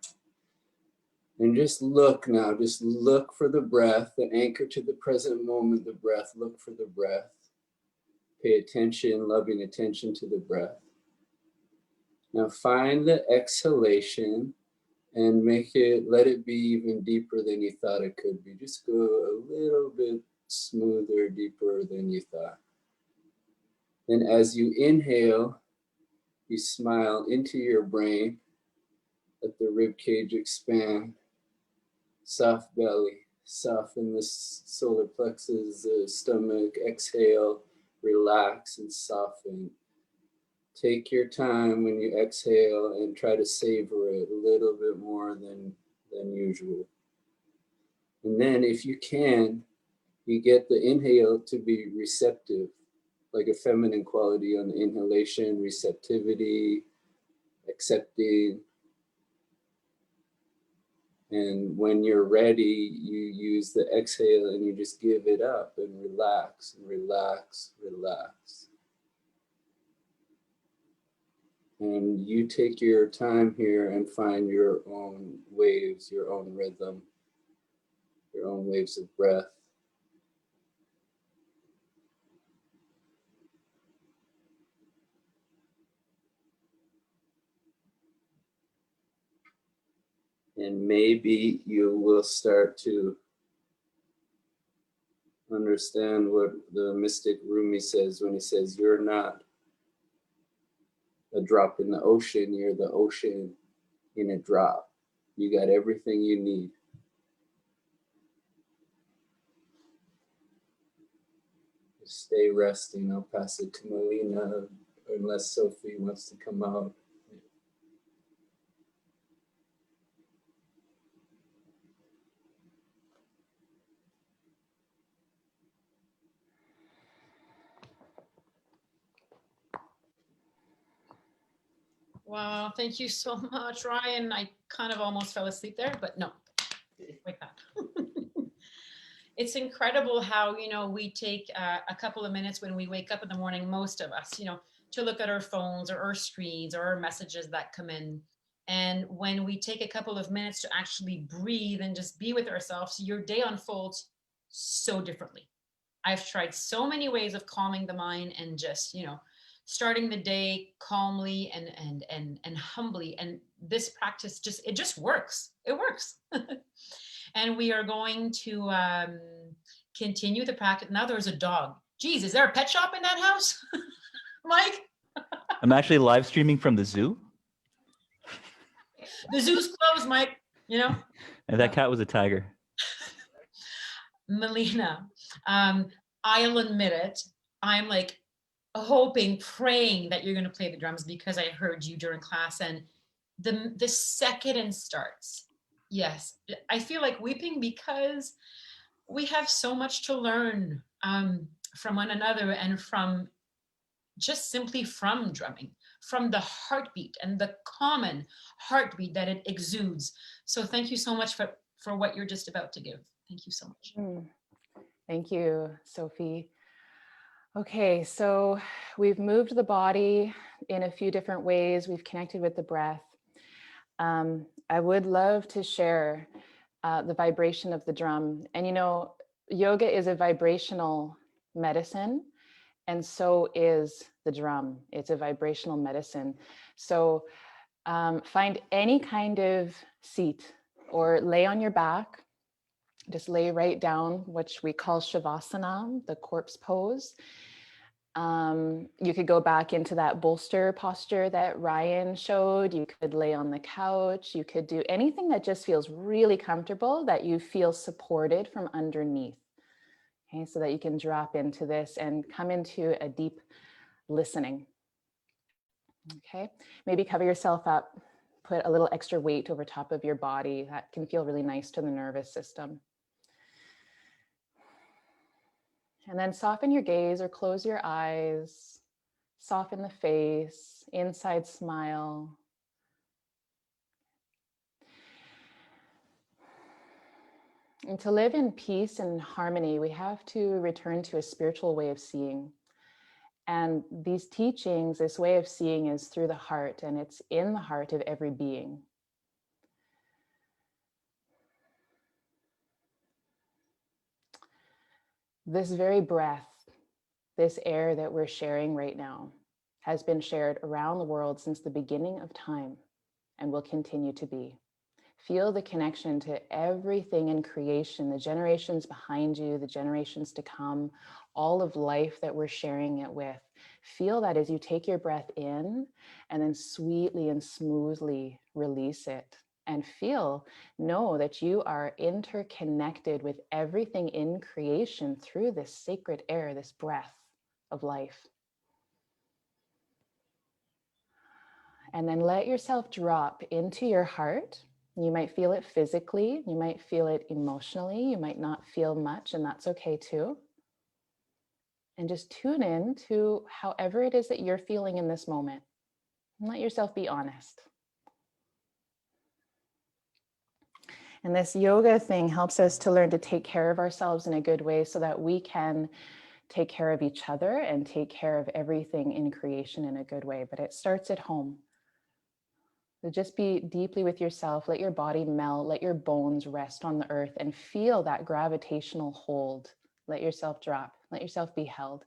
And just look now, just look for the breath, the anchor to the present moment, the breath, look for the breath. Pay attention, loving attention to the breath. Now find the exhalation and let it be even deeper than you thought it could be. Just go a little bit smoother, deeper than you thought. Then as you inhale, you smile into your brain. Let the rib cage expand. Soft belly, soften the solar plexus, the stomach. Exhale, relax and soften. Take your time when you exhale and try to savor it a little bit more than usual. And then if you can, you get the inhale to be receptive, like a feminine quality on the inhalation, receptivity, accepting. And when you're ready, you use the exhale and you just give it up and relax and relax, relax. And you take your time here and find your own waves, your own rhythm, your own waves of breath. And maybe you will start to understand what the mystic Rumi says when he says, you're not a drop in the ocean, you're the ocean in a drop. You got everything you need. Just stay resting. I'll pass it to Melina, unless Sophie wants to come out. Wow, thank you so much, Ryan. I kind of almost fell asleep there, but no, wake up. It's incredible how, we take a couple of minutes when we wake up in the morning, most of us, to look at our phones or our screens or our messages that come in. And when we take a couple of minutes to actually breathe and just be with ourselves, your day unfolds so differently. I've tried so many ways of calming the mind and just, starting the day calmly and humbly. And this practice just works. It works. And we are going to continue the practice. Now there's a dog. Geez, is there a pet shop in that house? Mike? I'm actually live streaming from the zoo. The zoo's closed, Mike, And that cat was a tiger. Melina, I'll admit it. I'm like hoping, praying that you're going to play the drums because I heard you during class, and the second it starts. Yes, I feel like weeping because we have so much to learn from one another and from just simply from drumming, from the heartbeat and the common heartbeat that it exudes. So thank you so much for what you're just about to give. Thank you so much. Thank you, Sophie. Okay, so we've moved the body in a few different ways. We've connected with the breath. I would love to share the vibration of the drum. And you know, yoga is a vibrational medicine, and so is the drum. It's a vibrational medicine. So find any kind of seat or lay on your back. Just lay right down, which we call Shavasana, the corpse pose. You could go back into that bolster posture that Ryan showed. You could lay on the couch. You could do anything that just feels really comfortable, that you feel supported from underneath. Okay, so that you can drop into this and come into a deep listening. Okay, maybe cover yourself up, put a little extra weight over top of your body. That can feel really nice to the nervous system. And then soften your gaze or close your eyes, soften the face, inside smile. And to live in peace and harmony, we have to return to a spiritual way of seeing. And these teachings, this way of seeing is through the heart, and it's in the heart of every being. This very breath, this air that we're sharing right now, has been shared around the world since the beginning of time and will continue to be. Feel the connection to everything in creation, the generations behind you, the generations to come, all of life that we're sharing it with. Feel that as you take your breath in and then sweetly and smoothly release it. And know that you are interconnected with everything in creation through this sacred air, this breath of life. And then let yourself drop into your heart. You might feel it physically, you might feel it emotionally, you might not feel much, and that's okay too. And just tune in to however it is that you're feeling in this moment. And let yourself be honest. And this yoga thing helps us to learn to take care of ourselves in a good way so that we can take care of each other and take care of everything in creation in a good way. But it starts at home. So just be deeply with yourself. Let your body melt. Let your bones rest on the earth and feel that gravitational hold. Let yourself drop. Let yourself be held.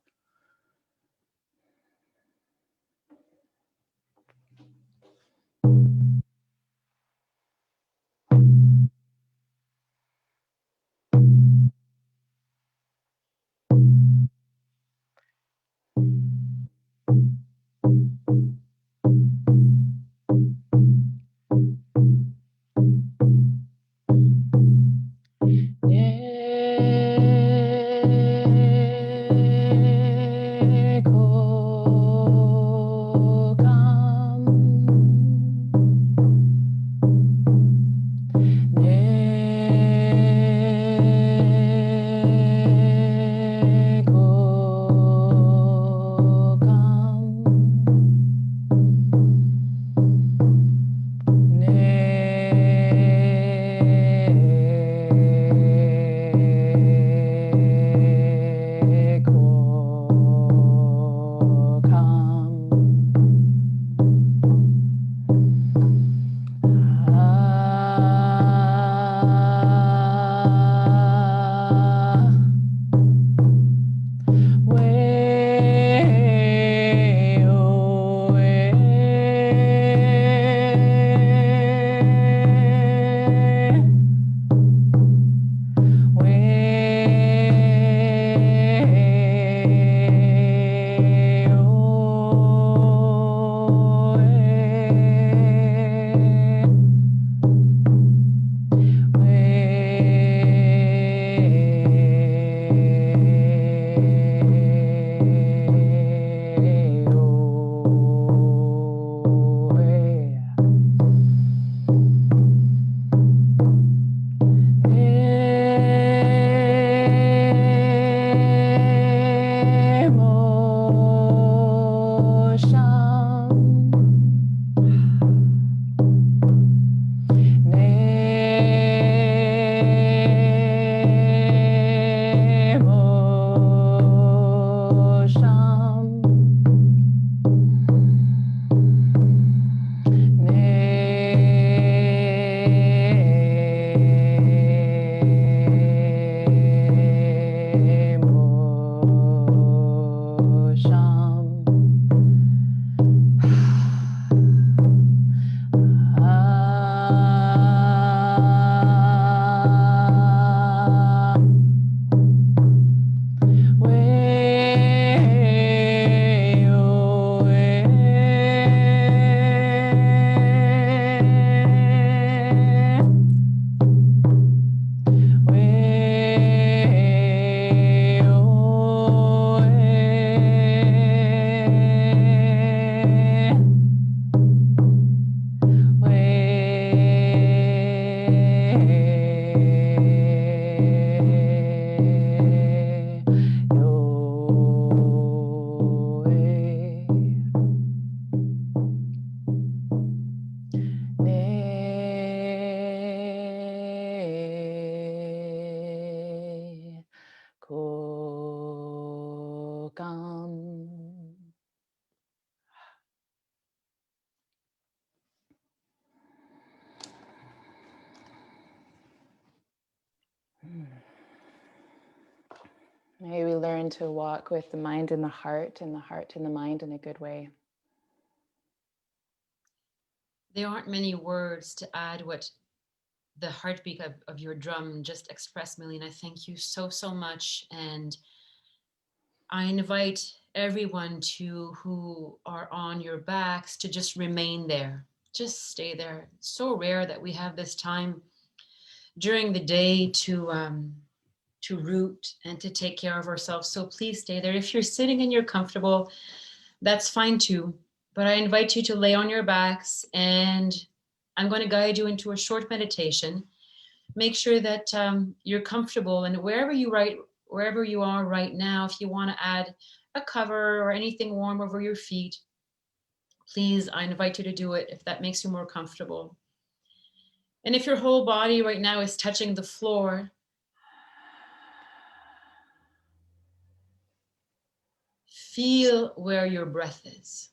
Sukam. May we learn to walk with the mind and the heart and the mind in a good way. There aren't many words to add what the heartbeat of your drum just expressed, Melina. Thank you so, so much. And I invite everyone who are on your backs to just remain there. Just stay there. It's so rare that we have this time during the day to root and to take care of ourselves. So please stay there. If you're sitting and you're comfortable, that's fine too. But I invite you to lay on your backs, and I'm going to guide you into a short meditation. Make sure that you're comfortable, and wherever you are right now, if you want to add a cover or anything warm over your feet, please, I invite you to do it if that makes you more comfortable. And if your whole body right now is touching the floor, feel where your breath is.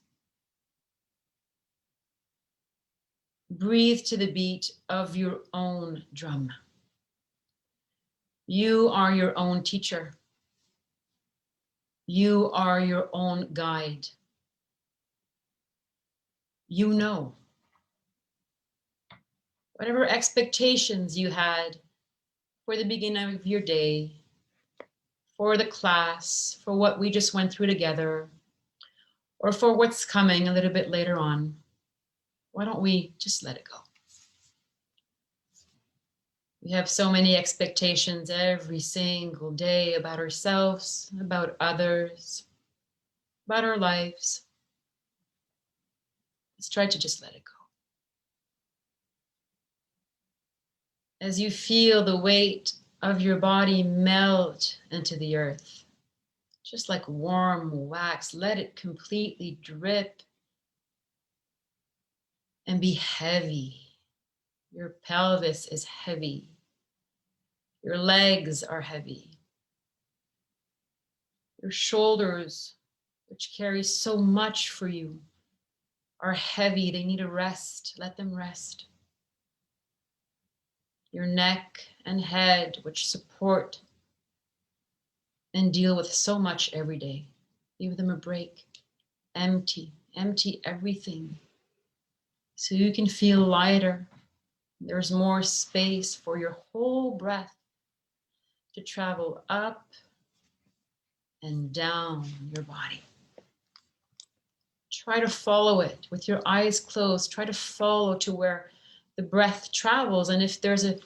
Breathe to the beat of your own drum. You are your own teacher. You are your own guide. You know. Whatever expectations you had for the beginning of your day, for the class, for what we just went through together, or for what's coming a little bit later on, why don't we just let it go? We have so many expectations every single day about ourselves, about others, about our lives. Let's try to just let it go. As you feel the weight of your body melt into the earth, just like warm wax, let it completely drip and be heavy. Your pelvis is heavy. Your legs are heavy. Your shoulders, which carry so much for you, are heavy. They need a rest. Let them rest. Your neck and head, which support and deal with so much every day. Give them a break. Empty everything so you can feel lighter. There's more space for your whole breath to travel up and down your body. Try to follow it with your eyes closed. Try to follow to where the breath travels. And if there's a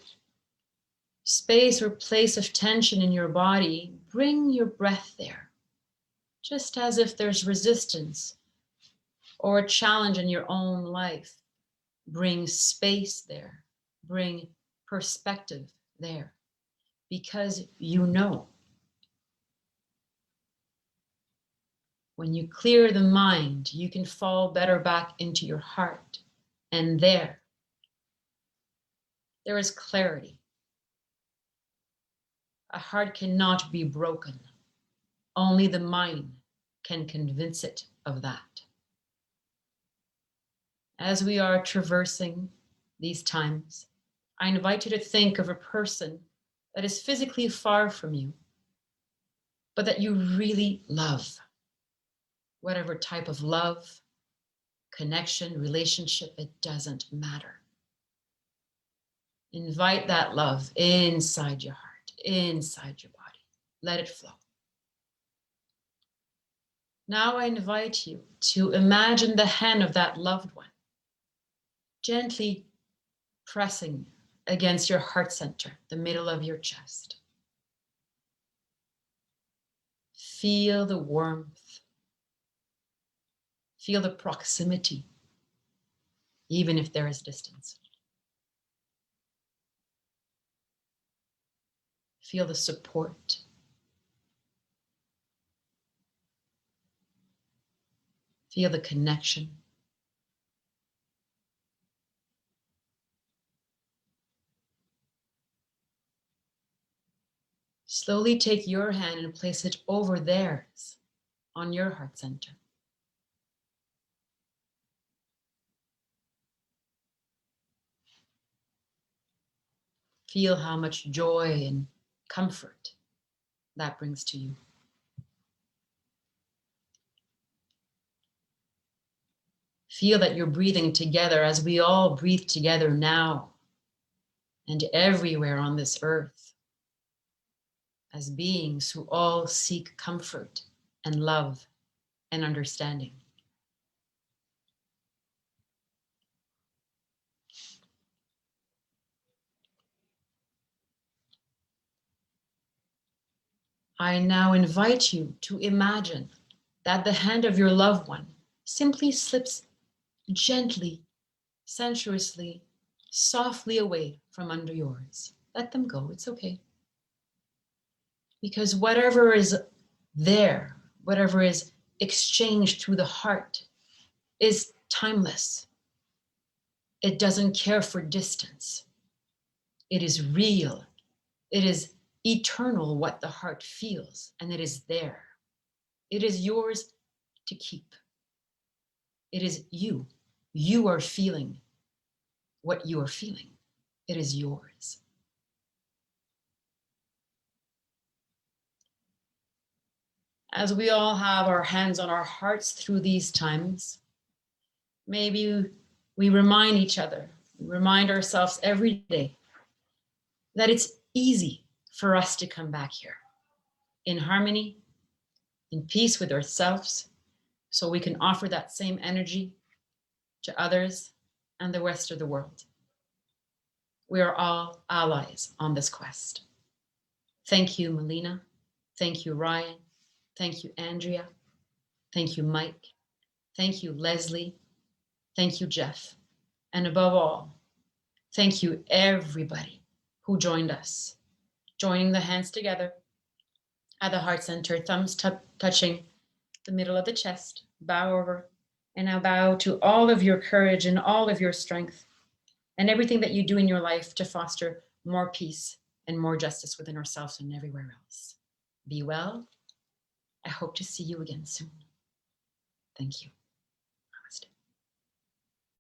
space or place of tension in your body, bring your breath there. Just as if there's resistance or a challenge in your own life, bring space there. Bring perspective there. Because you know. When you clear the mind, you can fall better back into your heart. And there is clarity. A heart cannot be broken. Only the mind can convince it of that. As we are traversing these times, I invite you to think of a person that is physically far from you, but that you really love. Whatever type of love, connection, relationship, it doesn't matter. Invite that love inside your heart, inside your body. Let it flow. Now I invite you to imagine the hand of that loved one gently pressing against your heart center, the middle of your chest. Feel the warmth. Feel the proximity, even if there is distance. Feel the support. Feel the connection. Slowly take your hand and place it over theirs. on your heart center. Feel how much joy and comfort that brings to you. Feel that you're breathing together as we all breathe together now and everywhere on this earth as beings who all seek comfort and love and understanding. I now invite you to imagine that the hand of your loved one simply slips gently, sensuously, softly away from under yours. Let them go, it's okay. Because whatever is there, whatever is exchanged through the heart is timeless. It doesn't care for distance. It is real. It is eternal what the heart feels, and it is there. It is yours to keep. It is you. You are feeling what you are feeling. It is yours. As we all have our hands on our hearts through these times, maybe we remind each other, we remind ourselves every day that it's easy for us to come back here in harmony, in peace with ourselves, so we can offer that same energy to others and the rest of the world. We are all allies on this quest. Thank you, Melina. Thank you, Ryan. Thank you, Andrea. Thank you, Mike. Thank you, Leslie. Thank you, Jeff. And above all, thank you, everybody who joined us, joining the hands together at the heart center, thumbs touching the middle of the chest, bow over, and now bow to all of your courage and all of your strength and everything that you do in your life to foster more peace and more justice within ourselves and everywhere else. Be well. I hope to see you again soon. Thank you.